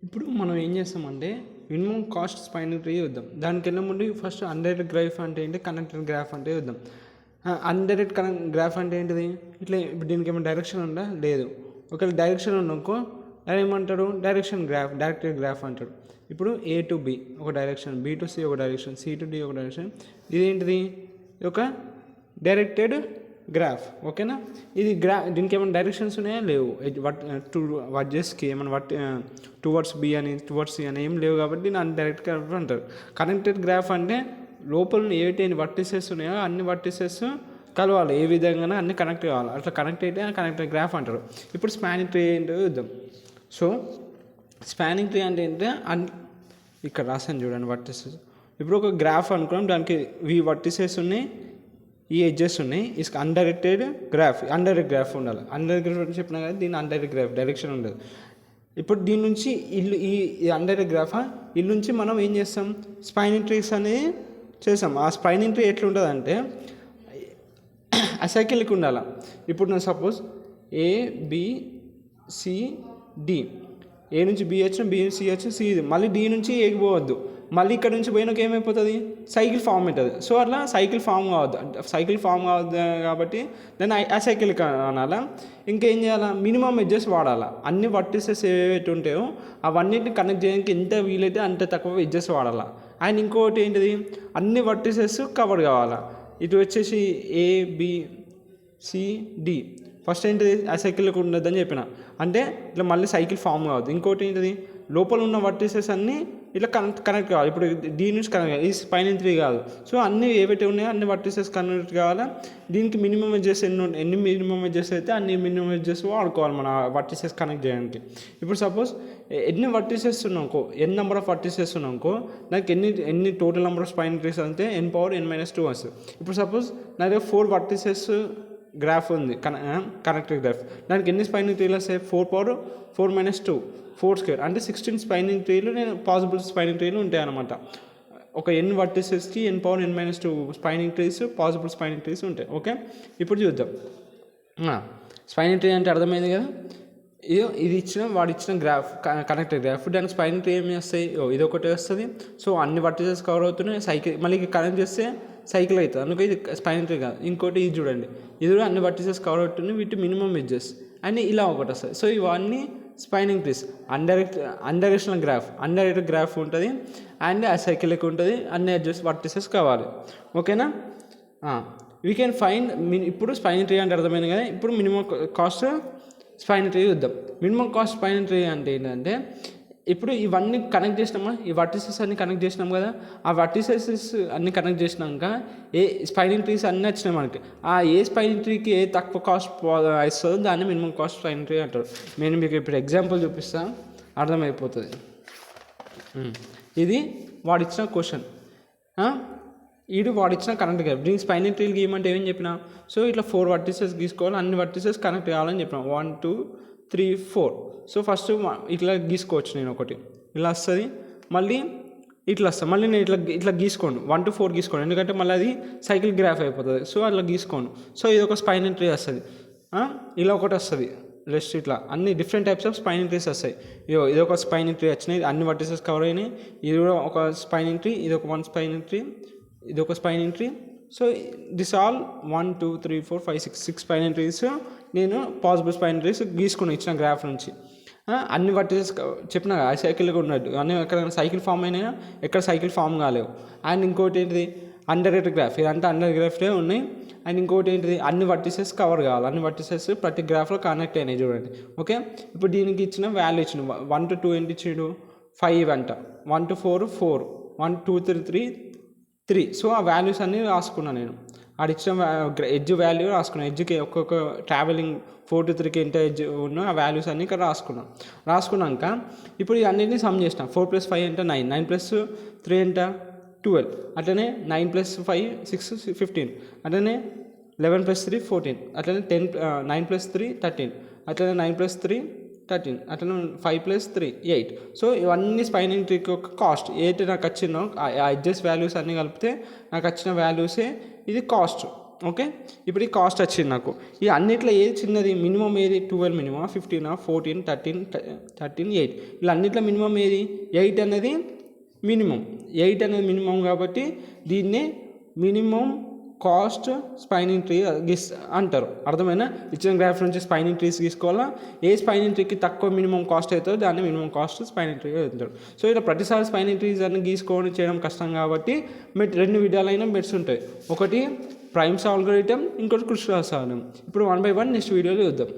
ఇప్పుడు మనం ఏం చేస్తామంటే మినిమం కాస్ట్ స్పైనల్ ట్రీ చూద్దాం. దానికన్నా ముందు ఫస్ట్ అన్డైరెక్ట్ గ్రాఫ్ అంటే ఏంటి, కనెక్టెడ్ గ్రాఫ్ అంటే చూద్దాం. అన్డైరెక్ట్ గ్రాఫ్ అంటే ఏంటిది? ఇట్లా ఇప్పుడు దీనికి ఏమైనా డైరెక్షన్ ఉందా? లేదు. ఒకవేళ డైరెక్షన్ ఉందనుకో అది ఏమంటాడు? డైరెక్టెడ్ గ్రాఫ్ అంటాడు. ఇప్పుడు A to B ఒక డైరెక్షన్, B to C ఒక డైరెక్షన్, C to D ఒక డైరెక్షన్. ఇదేంటిది? ఒక డైరెక్టెడ్ గ్రాఫ్. ఓకేనా? ఇది దీనికి ఏమైనా డైరెక్షన్స్ ఉన్నాయా? లేవు. వర్జెస్కి ఏమైనా టువర్డ్స్ B అని టువర్డ్స్ C అని ఏం లేవు కాబట్టి దీన్ని అన్డైరెక్ట్ గ్రాఫ్ అంటారు. కనెక్టెడ్ గ్రాఫ్ అంటే లోపల ఏవైతే వర్టిసెస్ ఉన్నాయో అన్ని వర్టిసెస్ కలవాలి, ఏ విధంగా అన్ని కనెక్ట్ కావాలి. అట్లా కనెక్ట్ అయితే కనెక్టెడ్ గ్రాఫ్ అంటారు. ఇప్పుడు స్పానింగ్ ట్రీ ఏంటో చూద్దాం. సో స్పానింగ్ ట్రీ అంటే ఇక్కడ రాసాను చూడండి వర్టిసెస్. ఇప్పుడు ఒక గ్రాఫ్ అనుకున్నాం, దానికి ఈ వర్టిసెస్ ఉన్నాయి, ఈ ఎడ్జెస్ ఉన్నాయి. ఇసుక అన్డైరెక్ట్ గ్రాఫ్ ఉండాలి. అన్డైరెక్ట్ గ్రాఫ్ చెప్పినా కదా, దీని అన్డైరెక్ట్ గ్రాఫ్ డైరెక్షన్ ఉండదు. ఇప్పుడు దీని నుంచి ఈ అన్డైరెక్ట్ గ్రాఫ్ ఇల్లు నుంచి మనం ఏం చేస్తాం? స్పైనింగ్ ట్రీస్ అనేది చేస్తాం. ఆ స్పైనింగ్ ట్రీ ఎట్లుంటుంది అంటే అసైకిల్కి ఉండాలి. ఇప్పుడు నేను సపోజ్ ABCD, ఏ నుంచి B వచ్చిన, B నుంచి C వచ్చిన, C మళ్ళీ D నుంచి Aకి పోవద్దు. మళ్ళీ ఇక్కడ నుంచి పోయినాక ఏమైపోతుంది? సైకిల్ ఫామ్ అవుతుంది. సో అట్లా సైకిల్ ఫామ్ కావద్దు కాబట్టి దాన్ని అసైకిల్కి అనాలా. ఇంకేం చేయాలా? మినిమం ఎడ్జెస్ వాడాలా. అన్ని వర్టిసెస్ ఏవైతే ఉంటాయో అవన్నిటిని కనెక్ట్ చేయడానికి ఎంత వీలైతే అంత తక్కువ ఎడ్జెస్ వాడాలా. అండ్ ఇంకోటి ఏంటిది? అన్ని వర్టిసెస్ కవర్ కావాలా. ఇటు వచ్చేసి ABCD ఫస్ట్ ఏంటిది? అసైకిల్కి ఉండదని చెప్పిన, అంటే ఇట్లా మళ్ళీ సైకిల్ ఫామ్ కావద్దు. ఇంకోటి ఏంటిది? లోపల ఉన్న వర్టిసెస్ అన్నీ ఇట్లా కనెక్ట్ కావాలి. ఇప్పుడు D నుంచి కనెక్ట్ కావాలి, ఈ స్పైనింగ్ ట్రీ కాదు. సో అన్నీ ఏవైతే ఉన్నాయో అన్ని వర్టిసెస్ కనెక్ట్ కావాలా. దీనికి మినిమం ఎడ్జెస్ ఎన్ని మినిమం ఎడ్జెస్ అయితే అన్ని మినిమం ఎడ్జెస్ వాడుకోవాలి మన వర్టిసెస్ కనెక్ట్ చేయడానికి. ఇప్పుడు సపోజ్ ఎన్ని వర్టిసెస్ ఉన్నాకో, ఎన్ నెంబర్ ఆఫ్ వర్టిసెస్ ఉన్నాకో నాకు ఎన్ని total number of spanning trees అంటే n/n-2 వస్తుంది. ఇప్పుడు సపోజ్ నా దగ్గర 4 వర్టిసెస్ గ్రాఫ్ ఉంది, కనెక్టెడ్ గ్రాఫ్. దానికి ఎన్ని స్పైనింగ్ ట్రీలు వస్తాయి? 4/4-2 4 స్క్వేర్ అంటే 16 స్పైనింగ్ ట్రీలు పాసిబుల్ స్పైనింగ్ ట్రీలు ఉంటాయి అన్నమాట. ఒక n వర్టిసెస్కి n/n-2 spanning trees, possible spanning trees ఉంటాయి. ఓకే, ఇప్పుడు చూద్దాం. స్పైనింగ్ ట్రీ అంటే అర్థమైంది కదా. ఇది వాడు ఇచ్చిన గ్రాఫ్, కనెక్టెడ్ గ్రాఫ్. దానికి స్పైనింగ్ ట్రీ ఏమి వస్తాయి? ఇది ఒకటి వస్తుంది. సో అన్ని వర్టిసెస్ కవర్ అవుతున్నాయి. సైకిల్ మళ్ళీ కనెక్ట్ చేస్తే సైకిల్ అవుతుంది, అందుకే ఇది స్పైనింగ్ ట్రీ కాదు. ఇంకోటి ఇది చూడండి, ఇది కూడా అన్ని వర్టిసెస్ కవర్ అవుతున్నాయి, వీటి మినిమం ఎడ్జెస్ అని ఇలా ఒకటి వస్తుంది. సో ఇవన్నీ స్పైనింగ్ ట్రీస్. అన్డైరెక్ట్ గ్రాఫ్ ఉంటుంది అండ్ అసైకిల్కి ఉంటుంది, అన్ని ఎడ్జెస్ వర్టిసెస్ కావాలి. ఓకేనా? వీ కెన్ ఫైండ్ ఇప్పుడు స్పైనింగ్ ట్రీ అంటే అర్థమైంది కదా. ఇప్పుడు మినిమం కాస్ట్ స్పైనింగ్ ట్రీ చూద్దాం. మినిమం కాస్ట్ స్పైనింగ్ ట్రీ అంటే ఏంటంటే, ఇప్పుడు ఇవన్నీ కనెక్ట్ చేసినామా, ఈ వర్టిసెస్ అన్ని కనెక్ట్ చేసినాం కదా. ఆ వర్టిసెస్ అన్ని కనెక్ట్ చేసినాక ఏ స్పైనింగ్ ట్రీస్ అన్నీ వచ్చినాయి మనకి. ఏ స్పైనింగ్ ట్రీకి ఏ తక్కువ కాస్ట్ వస్తుందో దాన్ని మినిమం కాస్ట్ స్పైనింగ్ ట్రీ అంటారు. నేను మీకు ఇప్పుడు ఎగ్జాంపుల్ చూపిస్తాను, అర్థమైపోతుంది. ఇది వాడిచ్చిన క్వశ్చన్, వాడిచ్చిన కనెక్ట్ గ్రాఫ్. దీనికి స్పైనింగ్ ట్రీలు గీయమంటే ఏమని చెప్పినా? సో ఇట్లా 4 వర్టిసెస్ గీసుకోవాలి, అన్ని వర్టిసెస్ కనెక్ట్ కావాలని చెప్పిన. 1 2 3 4. సో ఫస్ట్ ఇట్లా గీసుకోవచ్చు. నేను ఒకటి ఇలా వస్తుంది, మళ్ళీ ఇట్లా వస్తుంది, మళ్ళీ నేను ఇట్లా గీసుకోండి. 1 to 4 గీసుకోండి, ఎందుకంటే మళ్ళీ అది సైకిల్ గ్రాఫ్ అయిపోతుంది. సో అట్లా గీసుకోండి. సో ఇది ఒక స్పైనింగ్ ట్రీ వస్తుంది. ఇలా ఒకటి వస్తుంది. రెస్ట్ ఇట్లా అన్ని different types of spanning trees వస్తాయి. ఇది ఒక స్పైనింగ్ ట్రీ వచ్చినాయి, అన్ని వర్టిసెస్ కవర్ అయినాయి. ఇది కూడా ఒక స్పైనింగ్ ట్రీ, ఇది ఒక 1 స్పైనింగ్ ట్రీ, ఇది ఒక spanning tree. So this all 1 2 3 4 5 6 spanning trees నేను పాసిబుల్ స్పైనింగ్ ట్రీస్ గీసుకుని ఇచ్చిన గ్రాఫ్ నుంచి. అన్ని వర్టిసెస్ చెప్పిన కదా సైకిల్గా ఉన్నట్టు, అన్నీ ఎక్కడ సైకిల్ ఫామ్ అయినా ఎక్కడ సైకిల్ ఫామ్ కాలేవు. అండ్ ఇంకోటి ఏంటిది? అన్డైరెక్ట్ గ్రాఫ్. ఇదంతా అండర్ గ్రాఫ్లే ఉన్నాయి. అండ్ ఇంకోటి ఏంటిది? అన్ని వర్టిసెస్ కవర్ కావాలి, అన్ని వర్టిసెస్ ప్రతి గ్రాఫ్లో కనెక్ట్ అయినాయి చూడండి. ఓకే, ఇప్పుడు దీనికి ఇచ్చిన వాల్యూ ఇచ్చిన 1 to 2 ఏంటి ఇచ్చిండు? 5 అంట. 1 to 4 4, 1 2 3 3. సో ఆ వాల్యూస్ అన్నీ రాసుకున్నాను నేను. ఇచ్చిన ఎడ్జ్ వాల్యూ రాసుకున్నాను. ఎడ్జ్కి ఒక్కొక్క ట్రావెలింగ్ 4 to 3కి ఎంత ఎడ్జ్ ఉన్నా ఆ వాల్యూస్ అన్నీ ఇక్కడ రాసుకున్నాక ఇప్పుడు ఇవన్నిటిని సమ్ చేసిన. 4 + 5 అంటే 9, 9 + 3 ఎంత 12, అట్లనే 9 + 5 6 15, అట్లనే 11 + 3 14, అట్లనే 9 + 3 13, అట్లనే 9 + 3 13, అట్లనే 5 + 3 8. సో ఇవన్నీ స్పైనింగ్ ట్రీకి ఒక కాస్ట్. ఏదైతే నాకు వచ్చిందో ఆ ఎడ్జెస్ వాల్యూస్ అన్నీ కలిపితే నాకు వచ్చిన వాల్యూసే ఇది కాస్ట్. ఓకే, ఇప్పుడు ఈ కాస్ట్ వచ్చింది నాకు. ఈ అన్నిట్లో ఏది చిన్నది, మినిమం ఏది 12 మినిమం, 15, 14, 13, 8, ఇలా అన్నిట్లో మినిమం ఏది 8 అనేది మినిమం. 8 అనేది మినిమం కాబట్టి దీన్నే మినిమం కాస్ట్ స్పైనింగ్ ట్రీ అంటారు. అర్థమైనా? ఇచ్చిన గ్రాఫ్ నుంచి స్పైనింగ్ ట్రీస్ తీసుకోవాలా, ఏ స్పైనింగ్ ట్రీకి తక్కువ మినిమం కాస్ట్ అవుతుందో దాన్ని మినిమం కాస్ట్ స్పైనింగ్ ట్రీ అంటారు. సో ఇలా ప్రతిసారి స్పైనింగ్ ట్రీస్ అన్ని గీసుకోవడం చేయడం కష్టం కాబట్టి రెండు విధాలైన మెట్స్ ఉంటాయి. ఒకటి ప్రైమ్స్ ఆల్గోరిథం, ఇంకోటి క్రుస్కల్స్ ఆల్గోరిథం. ఇప్పుడు 1 by 1 నెక్స్ట్ వీడియోలో చూద్దాం.